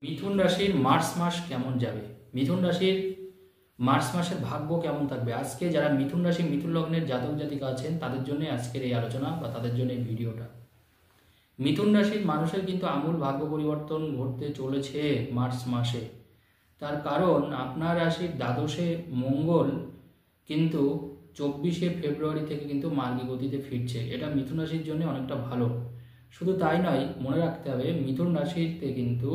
মিথুন রাশির মার্চ মাস কেমন যাবে? মিথুন রাশির মার্চ মাসের ভাগ্য কেমন থাকবে? আজকে যারা মিথুন রাশি মিথুন লগ্নের জাতক জাতিকা আছেন তাদের জন্য আজকের এই আলোচনা বা তাদের জন্য এই ভিডিওটা। মিথুন রাশির মানুষের কিন্তু আমূল ভাগ্য পরিবর্তন ঘটতে চলেছে মার্চ মাসে। তার কারণ আপনার রাশির দ্বাদশে মঙ্গল কিন্তু 24শে ফেব্রুয়ারি থেকে কিন্তু মার্গী গতিতে ফিরছে। এটা মিথুন রাশির জন্য অনেকটা ভালো। শুধু তাই নয়, মনে রাখতে হবে মিথুন রাশিতে কিন্তু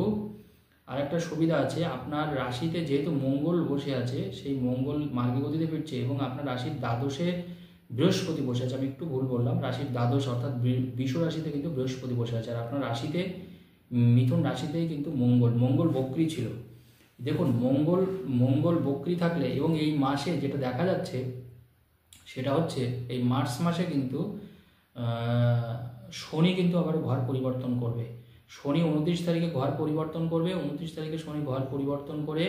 আরেকটা সুবিধা আছে। আপনার রাশিতে যেহেতু মঙ্গল বসে আছে, সেই মঙ্গল মার্গী গতিতে ফিরছে এবং আপনার রাশির দ্বাদশে বৃহস্পতি বসে আছে। আমি একটু ভুল বললাম, রাশির দ্বাদশ অর্থাৎ বৃষ রাশিতে কিন্তু বৃহস্পতি বসে আছে। আর আপনার রাশিতে মিথুন রাশিতেই কিন্তু মঙ্গল বক্রী ছিল। দেখুন, মঙ্গল বক্রী থাকলে এবং এই মাসে যেটা দেখা যাচ্ছে সেটা হচ্ছে এই মার্চ মাসে কিন্তু শনি কিন্তু আবার ঘর পরিবর্তন করবে। শনি 29 তারিখে ঘর পরিবর্তন করবে। 29 তারিখে শনি ঘর পরিবর্তন করে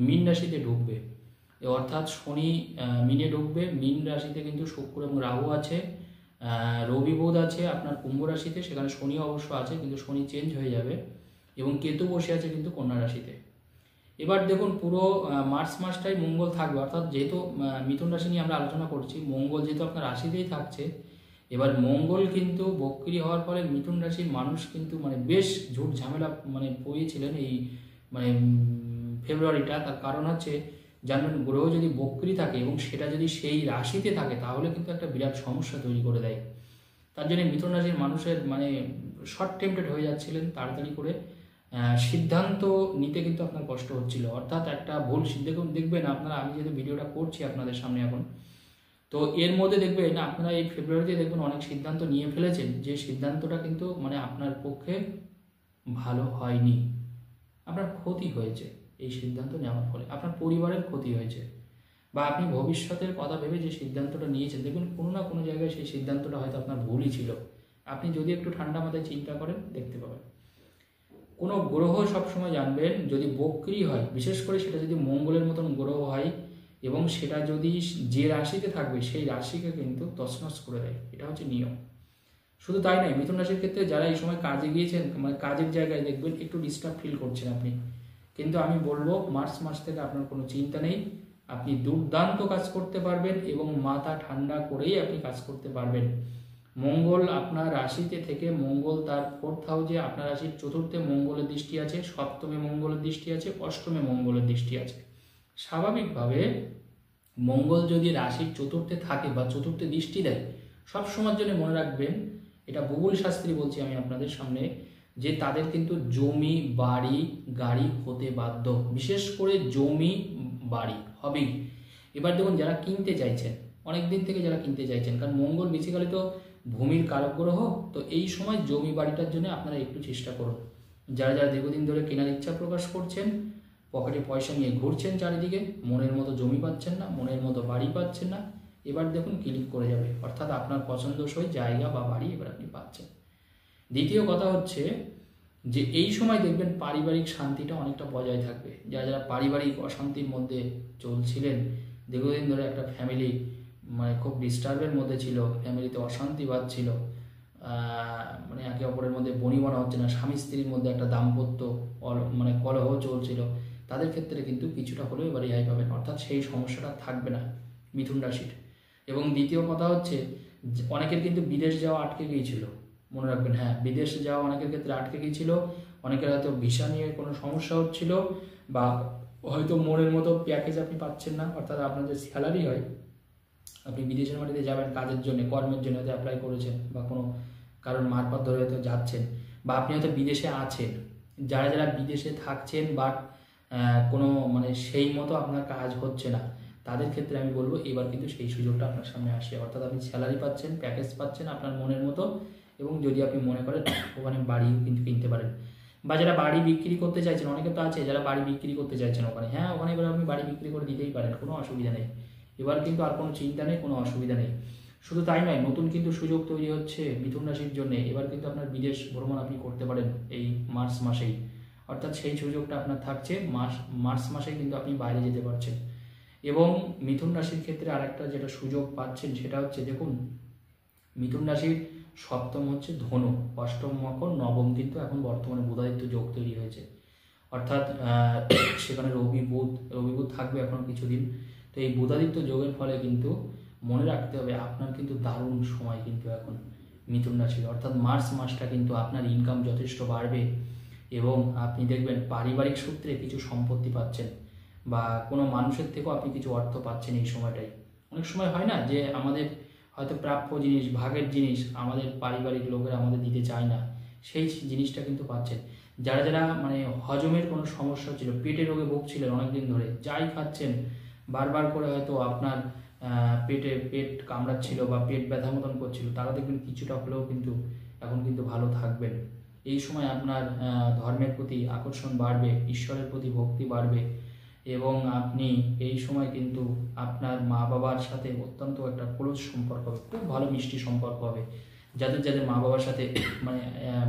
মীন রাশিতে ঢুকবে। অর্থাৎ শনি মিনে ঢুকবে। মীন রাশিতে কিন্তু শুক্র এবং রাহু আছে, রবি বুধ আছে আপনার কুম্ভ রাশিতে, সেখানে শনি অবশ্য আছে কিন্তু শনি চেঞ্জ হয়ে যাবে, এবং কেতু বসে আছে কিন্তু কন্যা রাশিতে। এবার দেখুন, পুরো মার্চ মাসটাই মঙ্গল থাকবে। অর্থাৎ যেহেতু মিথুন রাশি নিয়ে আমরা আলোচনা করছি, মঙ্গল যেহেতু আপনার রাশিতেই থাকছে, এবার মঙ্গল কিন্তু বক্রী হওয়ার ফলে মিথুন রাশির মানুষ কিন্তু বেশ ঝুট ঝামেলা পড়েছিলেন এই ফেব্রুয়ারিটা। তার কারণ হচ্ছে, জানবেন, গ্রহ যদি বক্রী থাকে এবং সেটা যদি সেই রাশিতে থাকে তাহলে কিন্তু একটা বিরাট সমস্যা তৈরি করে দেয়। তার জন্য মিথুন রাশির মানুষের শর্ট টেম্পটেড হয়ে যাচ্ছিলেন, তাড়াতাড়ি করে সিদ্ধান্ত নিতে কিন্তু আপনার কষ্ট হচ্ছিল। অর্থাৎ একটা ভুল দেখবেন আপনারা, আমি যেহেতু ভিডিওটা করছি আপনাদের সামনে এখন, তো এর মধ্যে দেখবেন আপনারা এই ফেব্রুয়ারিতে দেখবেন অনেক সিদ্ধান্ত নিয়ে ফেলেছেন, যে সিদ্ধান্তটা কিন্তু আপনার পক্ষে ভালো হয়নি, আপনার ক্ষতি হয়েছে। এই সিদ্ধান্ত নেওয়ার ফলে আপনার পরিবারের ক্ষতি হয়েছে, বা আপনি ভবিষ্যতের কথা ভেবে যে সিদ্ধান্তটা নিয়েছেন, দেখুন কোনো না কোনো জায়গায় সেই সিদ্ধান্তটা হয়তো আপনার ভুলই ছিল। আপনি যদি একটু ঠান্ডা মাথায় চিন্তা করেন দেখতে পাবেন। কোনো গ্রহ সবসময় জানবেন যদি বক্রী হয়, বিশেষ করে সেটা যদি মঙ্গলের মতন গ্রহ হয় এবং সেটা যদি যে রাশিতে থাকবে সেই রাশিকে কিন্তু তছনছ করে দেয়। এটা হচ্ছে নিয়ম। শুধু তাই নয়, মিথুন রাশির ক্ষেত্রে যারা এই সময় কাজে গিয়েছেন, কাজের জায়গায় দেখবেন একটু ডিস্টার্ব ফিল করছেন আপনি, কিন্তু আমি বলবো মার্চ মাস থেকে আপনার কোনো চিন্তা নেই। আপনি দুর্দান্ত কাজ করতে পারবেন এবং মাথা ঠান্ডা করেই আপনি কাজ করতে পারবেন। মঙ্গল আপনার রাশিতে থেকে, মঙ্গল তার 4th হাউসে, আপনার রাশির 4র্থে মঙ্গলের দৃষ্টি আছে, 7মে মঙ্গলের দৃষ্টি আছে, 8মে মঙ্গলের দৃষ্টি আছে। স্বাভাবিকভাবে মঙ্গল যদি রাশির 4র্থে থাকে বা 4র্থে দৃষ্টি দেয়, সব সময়ের জন্য মনে রাখবেন, এটা ভূগোল শাস্ত্রী বলছি আমি আপনাদের সামনে, যে তাদের কিন্তু জমি বাড়ি গাড়ি হতে বাধ্য। বিশেষ করে জমি বাড়ি হবেই। এবার দেখুন, যারা কিনতে চাইছেন, অনেক দিন থেকে যারা কিনতে চাইছেন, কারণ মঙ্গল বেসিক্যালি তো ভূমির কারক গ্রহ, তো এই সময় জমি বাড়িটার জন্য আপনারা একটু চেষ্টা করুন। যারা যারা দীর্ঘদিন ধরে কেনার ইচ্ছা প্রকাশ করছেন, পকেটে পয়সা নিয়ে ঘুরছেন চারিদিকে, মনের মতো জমি পাচ্ছেন না, মনের মতো বাড়ি পাচ্ছেন না, এবার দেখুন ক্লিক করে যাবে। অর্থাৎ আপনার পছন্দসই জায়গা বা বাড়ি এবার আপনি পাচ্ছেন। দ্বিতীয় কথা হচ্ছে যে এই সময় দেখবেন পারিবারিক শান্তিটা অনেকটা বজায় থাকবে। যারা যারা পারিবারিক অশান্তির মধ্যে চলছিলেন, দীর্ঘদিন ধরে একটা ফ্যামিলি খুব ডিস্টার্বের মধ্যে ছিল, ফ্যামিলিতে অশান্তি বাজছিল, একে অপরের মধ্যে বনিবনা হচ্ছে না, স্বামী স্ত্রীর মধ্যে একটা দাম্পত্য কলহ চলছিল, তাদের ক্ষেত্রে কিন্তু কিছুটা হলেও এবার রেহাই পাবেন। অর্থাৎ সেই সমস্যাটা থাকবে না মিথুন রাশির। এবং দ্বিতীয় কথা হচ্ছে, অনেকের কিন্তু বিদেশ যাওয়া আটকে গিয়েছিল, মনে রাখবেন। হ্যাঁ, বিদেশে যাওয়া অনেকের ক্ষেত্রে আটকে গিয়েছিল। অনেকের হয়তো ভিসা নিয়ে কোনো সমস্যা হচ্ছিল, বা হয়তো মনের মতো প্যাকেজ আপনি পাচ্ছেন না। অর্থাৎ আপনার যে স্যালারি হয়, আপনি বিদেশের মাটিতে যাবেন কাজের জন্য, কর্মের জন্য হয়তো অ্যাপ্লাই করেছেন, বা কোনো কারণ মারফত ধরে হয়তো যাচ্ছেন, বা আপনি হয়তো বিদেশে আছেন। যারা যারা বিদেশে থাকছেন বাট কোনো সেই মতো আপনার কাজ হচ্ছে না, তাদের ক্ষেত্রে আমি বলবো এবার কিন্তু সেই সুযোগটা আপনার সামনে আসে। অর্থাৎ আপনি স্যালারি পাচ্ছেন, প্যাকেজ পাচ্ছেন আপনার মনের মতো, এবং যদি আপনি মনে করেন ওখানে বাড়িও কিন্তু কিনতে পারেন। বা যারা বাড়ি বিক্রি করতে চাইছেন, অনেকে তো আছে যারা বাড়ি বিক্রি করতে চাইছেন ওখানে, হ্যাঁ ওখানে এবার আপনি বাড়ি বিক্রি করে দিতেই পারেন, কোনো অসুবিধা নেই। এবার কিন্তু আর কোনো চিন্তা নেই, কোনো অসুবিধা নেই। শুধু তাই নয়, নতুন কিন্তু সুযোগ তৈরি হচ্ছে মিথুন রাশির জন্য। এবার কিন্তু আপনার বিদেশ ভ্রমণ আপনি করতে পারেন এই মার্চ মাসেই। অর্থাৎ সেই সুযোগটা আপনার থাকছে, মার্চ মাসে কিন্তু আপনি বাইরে যেতে পারছেন। এবং মিথুন রাশির ক্ষেত্রে আরেকটা যেটা সুযোগ পাচ্ছেন সেটা হচ্ছে, দেখুন মিথুন রাশির 7ম হচ্ছে ধনু, 8ম মকর, 9ম কিন্তু এখন বর্তমানে বুধাদিত্য যোগ তৈরি হয়েছে। অর্থাৎ সেখানে রবি বুধ থাকবে এখনও কিছুদিন। তো এই বুধাদিত্য যোগের ফলে কিন্তু মনে রাখতে হবে আপনার কিন্তু দারুণ সময় কিন্তু এখন মিথুন রাশির, অর্থাৎ মার্চ মাসটা কিন্তু আপনার ইনকাম যথেষ্ট বাড়বে এবং আপনি দেখবেন পারিবারিক সূত্রে কিছু সম্পত্তি পাচ্ছেন বা কোনো মানুষের থেকেও আপনি কিছু অর্থ পাচ্ছেন এই সময়টাই। অনেক সময় হয় না যে আমাদের হয়তো প্রাপ্য জিনিস, ভাগের জিনিস আমাদের পারিবারিক লোকেরা আমাদের দিতে চায় না, সেই জিনিসটা কিন্তু পাচ্ছেন। যারা যারা মানে হজমের কোনো সমস্যা ছিল, পেটে রোগে ভুগছিলেন অনেকদিন ধরে, যাই খাচ্ছেন বারবার করে হয়তো আপনার পেট কামড়াচ্ছিল বা পেট ব্যথা মতন করছিল, তারা দেখবেন কিছুটা হলেও কিন্তু এখন কিন্তু ভালো থাকবেন। এই সময় আপনার ধর্মের প্রতি আকর্ষণ বাড়বে, ঈশ্বরের প্রতি ভক্তি বাড়বে এবং আপনি এই সময় কিন্তু আপনার মা বাবার সাথে অত্যন্ত একটা ক্লোজ সম্পর্ক হবে, খুব ভালো মিষ্টি সম্পর্ক হবে। যাদের যাদের মা বাবার সাথে মানে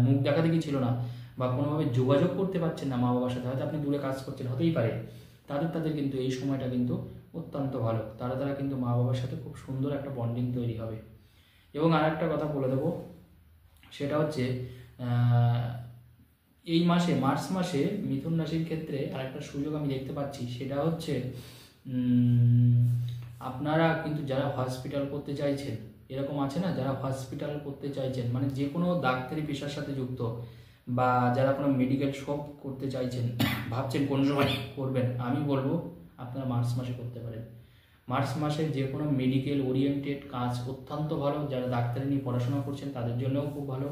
মুখ দেখা দেখি ছিল না বা কোনোভাবে যোগাযোগ করতে পারছেন না মা বাবার সাথে, হয়তো আপনি দূরে কাজ করছেন, হতেই পারে, তাদের কিন্তু এই সময়টা কিন্তু অত্যন্ত ভালো। তারা কিন্তু মা বাবার সাথে খুব সুন্দর একটা বন্ডিং তৈরি হবে। এবং আর একটা কথা বলে দেবো, সেটা হচ্ছে এই মাসে মার্চ মাসে মিথুন রাশির ক্ষেত্রে আরেকটা সুযোগ আমি দেখতে পাচ্ছি, সেটা হচ্ছে আপনারা কিন্তু যারা হসপিটাল করতে চাইছেন, এরকম আছে না যারা হসপিটাল করতে চাইছেন, মানে যে কোনো ডাক্তারি পেশার সাথে যুক্ত বা যারা কোনো মেডিকেল শপ করতে চাইছেন, ভাবছেন কোন সময় করবেন, আমি বলবো আপনারা মার্চ মাসে করতে পারেন। মার্চ মাসে যে কোনো মেডিকেল ওরিয়েন্টেড কাজ অত্যন্ত ভালো। যারা ডাক্তারি নিয়ে পড়াশোনা করছেন তাদের জন্যও খুব ভালো,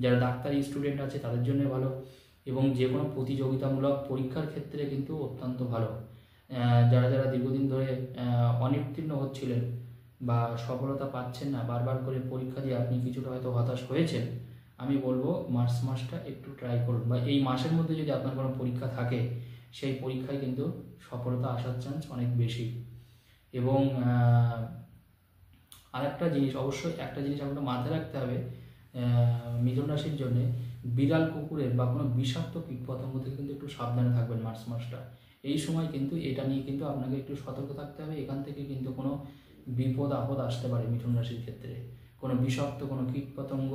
যারা ডাক্তারি স্টুডেন্ট আছে তাদের জন্য ভালো, এবং যে কোনো প্রতিযোগিতামূলক পরীক্ষার ক্ষেত্রে কিন্তু অত্যন্ত ভালো। যারা যারা দীর্ঘদিন ধরে অনুত্তীর্ণ হচ্ছিলেন বা সফলতা পাচ্ছেন না, বারবার করে পরীক্ষা দিয়ে আপনি কিছুটা হয়তো হতাশ হয়েছেন, আমি বলবো মার্চ মাসটা একটু ট্রাই করুন, বা এই মাসের মধ্যে যদি আপনার কোনো পরীক্ষা থাকে সেই পরীক্ষায় কিন্তু সফলতা আসার চান্স অনেক বেশি। এবং আরেকটা জিনিস, অবশ্যই একটা জিনিস আপনাকে মাথায় রাখতে হবে, মিথুন রাশির জন্য বিড়াল, কুকুরের বা কোনো বিষাক্ত কীটপতঙ্গ থেকে কিন্তু একটু সাবধানে থাকবেন মার্চ মাসটা। এই সময় কিন্তু এটা নিয়ে কিন্তু আপনাকে একটু সতর্ক থাকতে হবে, এখান থেকে কিন্তু কোনো বিপদ আপদ আসতে পারে মিথুন রাশির ক্ষেত্রে। কোনো বিষাক্ত কোনো কীটপতঙ্গ,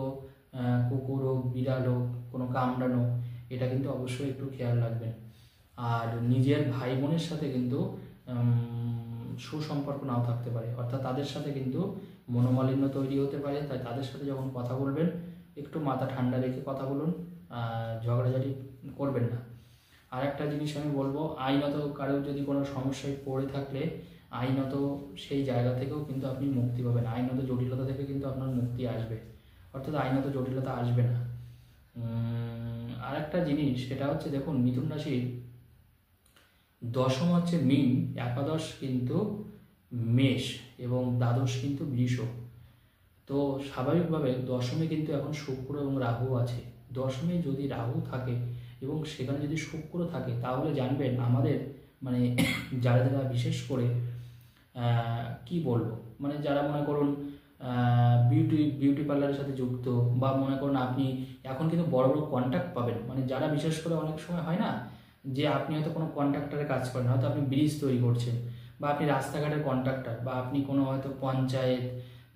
কুকুর হোক, বিড়াল হোক, কোনো কামড়ানো, এটা কিন্তু অবশ্যই একটু খেয়াল রাখবেন। আর নিজের ভাই বোনের সাথে কিন্তু সুসম্পর্ক নাও থাকতে পারে, অর্থাৎ তাদের সাথে কিন্তু মনোমালিন্য তৈরি হতে পারে। তাই তাদের সাথে যখন কথা বলবেন একটু মাথা ঠান্ডা রেখে কথা বলুন, ঝগড়াঝাটি করবেন না। আর একটা জিনিস আমি বলবো, আইনত কারোর যদি কোনো সমস্যায় পড়ে থাকলে আইনত সেই জায়গা থেকেও কিন্তু আপনি মুক্তি পাবেন, আইনত জটিলতা থেকে কিন্তু আপনার মুক্তি আসবে, অর্থাৎ আইনত জটিলতা আসবে না। আর একটা জিনিস সেটা হচ্ছে, দেখুন মিথুন রাশির দশম হচ্ছে মীন, একাদশ কিন্তু মেষ এবং দ্বাদশ কিন্তু বৃষ। তো স্বাভাবিকভাবে দশমে কিন্তু এখন শুক্র এবং রাহু আছে। দশমে যদি রাহু থাকে এবং সেখানে যদি শুক্র থাকে, তাহলে জানবেন আমাদের মানে যারা যারা বিশেষ করে কি বলবো, মানে যারা মনে করুন বিউটি পার্লারের সাথে যুক্ত, বা মনে করুন আপনি এখন কিন্তু বড় বড় কন্ট্যাক্ট পাবেন, মানে যারা বিশেষ করে অনেক সময় হয় না যে আপনি হয়তো কোনো কন্ট্রাক্টরে কাজ করেন, হয়তো আপনি ব্রিজ তৈরি করছেন, বা আপনি রাস্তাঘাটের কন্ট্রাক্টর, বা আপনি কোনো হয়তো পঞ্চায়েত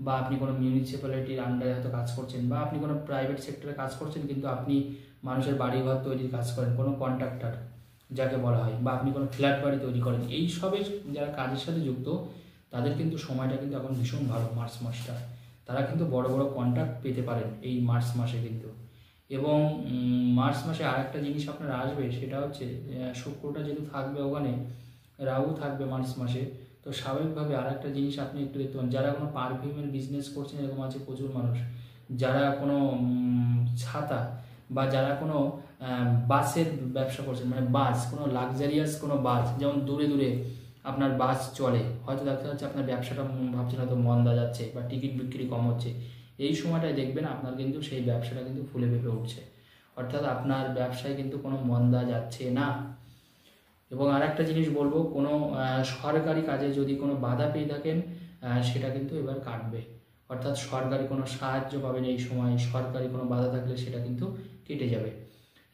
বা আপনি কোনো মিউনিসিপ্যালিটির আন্ডারে হয়তো কাজ করছেন, বা আপনি কোনো প্রাইভেট সেক্টরে কাজ করছেন, কিন্তু আপনি মানুষের বাড়িঘর তৈরির কাজ করেন, কোনো কন্ট্রাক্টর যাকে বলা হয়, বা আপনি কোনো ফ্ল্যাট বাড়ি তৈরি করেন, এই সবের যারা কাজের সাথে যুক্ত তাদের কিন্তু সময়টা কিন্তু এখন ভীষণ ভালো মার্চ মাসটা। তারা কিন্তু বড় বড় কন্ট্রাক্ট পেতে পারেন এই মার্চ মাসে কিন্তু। এবং মার্চ মাসে আরেকটা জিনিস আপনার আসবে, সেটা হচ্ছে শুক্রটা যেহেতু থাকবে ওখানে, রাহু থাকবে মার্চ মাসে, তো স্বাভাবিকভাবে আরেকটা জিনিস আপনি একটু দেখতে পান, যারা কোনো পারফিউমের বিজনেস করছেন, এরকম আছে প্রচুর মানুষ, যারা কোনো ছাতা বা যারা কোনো বাসের ব্যবসা করছেন, মানে বাস, কোনো লাক্সারিয়াস কোনো বাস, যেমন দূরে দূরে আপনার বাস চলে, হয়তো দেখতে পাচ্ছে আপনার ব্যবসাটা ভাবছেন হয়তো মন্দা যাচ্ছে বা টিকিট বিক্রি কম হচ্ছে, এই সময়টায় দেখবেন আপনার কিন্তু সেই ব্যবসাটা কিন্তু ফুলে ফেঁপে উঠছে, অর্থাৎ আপনার ব্যবসায় কিন্তু কোনো মন্দা যাচ্ছে না। এবং আর একটা জিনিস বলবো, কোনো সরকারি কাজে যদি কোনো বাধা পেয়ে থাকেন সেটা কিন্তু এবার কাটবে, অর্থাৎ সরকারি কোনো সাহায্য পাবেন এই সময়, সরকারি কোনো বাধা থাকলে সেটা কিন্তু কেটে যাবে।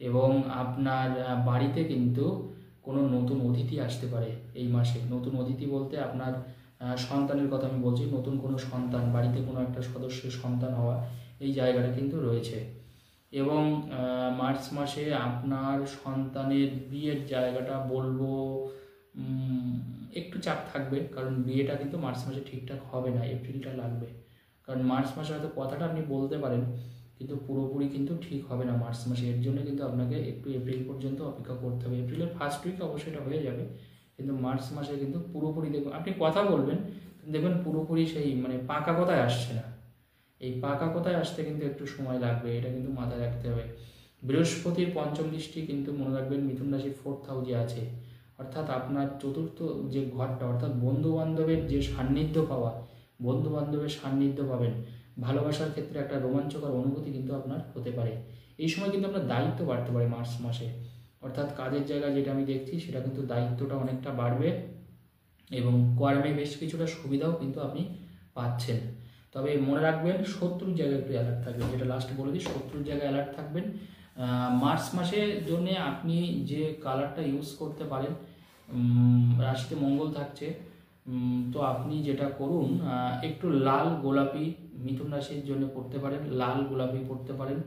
এবং আপনার বাড়িতে কিন্তু কোনো নতুন অতিথি আসতে পারে এই মাসে। নতুন অতিথি বলতে আপনার সন্তানের কথা আমি বলছি, নতুন কোনো সন্তান, বাড়িতে কোনো একটা সদস্যের সন্তান হওয়া, এই জায়গাটা কিন্তু রয়েছে। এবং মার্চ মাসে আপনার সন্তানের বিয়ের জায়গাটা বলবো একটু চাপ থাকবে, কারণ বিয়েটা কিন্তু মার্চ মাসে ঠিকঠাক হবে না, এপ্রিলটা লাগবে। কারণ মার্চ মাসে হয়তো কথাটা আপনি বলতে পারেন, কিন্তু পুরোপুরি কিন্তু ঠিক হবে না মার্চ মাসে। এর জন্য কিন্তু আপনাকে একটু এপ্রিল পর্যন্ত অপেক্ষা করতে হবে। এপ্রিলের ফার্স্ট উইকে অবশ্যই এটা হয়ে যাবে, কিন্তু মার্চ মাসে কিন্তু পুরোপুরি দেখবেন আপনি কথা বলবেন, দেখবেন পুরোপুরি সেই মানে পাকা কথায় আসছে না। এই পাকা কথায় আসতে কিন্তু একটু সময় লাগবে, এটা কিন্তু মাথায় রাখতে হবে। বৃহস্পতির পঞ্চম দৃষ্টি কিন্তু মনে রাখবেন মিথুন রাশির 4th হাউসে আছে, অর্থাৎ আপনার চতুর্থ যে ঘরটা, অর্থাৎ বন্ধু বান্ধবের যে সান্নিধ্য পাওয়া, বন্ধু বান্ধবের সান্নিধ্য পাবেন, ভালোবাসার ক্ষেত্রে একটা রোমাঞ্চকর অনুভূতি কিন্তু আপনার হতে পারে। এই সময় কিন্তু আপনার দায়িত্ব বাড়তে পারে মার্চ মাসে, অর্থাৎ কাজের জায়গায় যেটা আমি দেখছি সেটা কিন্তু দায়িত্বটা অনেকটা বাড়বে এবং কর্মে বেশ কিছুটা সুবিধাও কিন্তু আপনি পাচ্ছেন। তবে মনে রাখবেন শত্রুর জায়গায় একটু অ্যালার্ট থাকবেন, যেটা লাস্ট বলে দিই, শত্রুর জায়গায় অ্যালার্ট থাকবেন। মার্চ মাসের জন্য আপনি যে কালারটা ইউজ করতে পারেন, রাশিতে মঙ্গল থাকছে, তো আপনি যেটা করুন, একটু লাল গোলাপি মিথুন রাশির জন্য পড়তে পারেন, লাল গোলাপি পড়তে পারেন,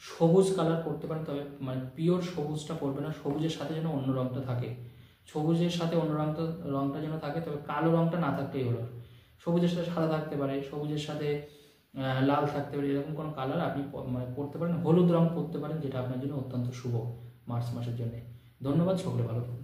সবুজ কালার পড়তে পারেন, তবে মানে পিওর সবুজটা পড়বে না, সবুজের সাথে যেন অন্য রঙটা থাকে, সবুজের সাথে অন্য রঙটা যেন থাকে, তবে কালো রঙটা না থাকলেই হলো। সবুজের সাথে সাদা থাকতে পারে, সবুজের সাথে লাল থাকতে পারে, এরকম কোনো কালার আপনি মানে পড়তে পারেন। হলুদ রং পড়তে পারেন, যেটা আপনার জন্য অত্যন্ত শুভ মার্চ মাসের জন্য। ধন্যবাদ, সকলে ভালো থাকুন।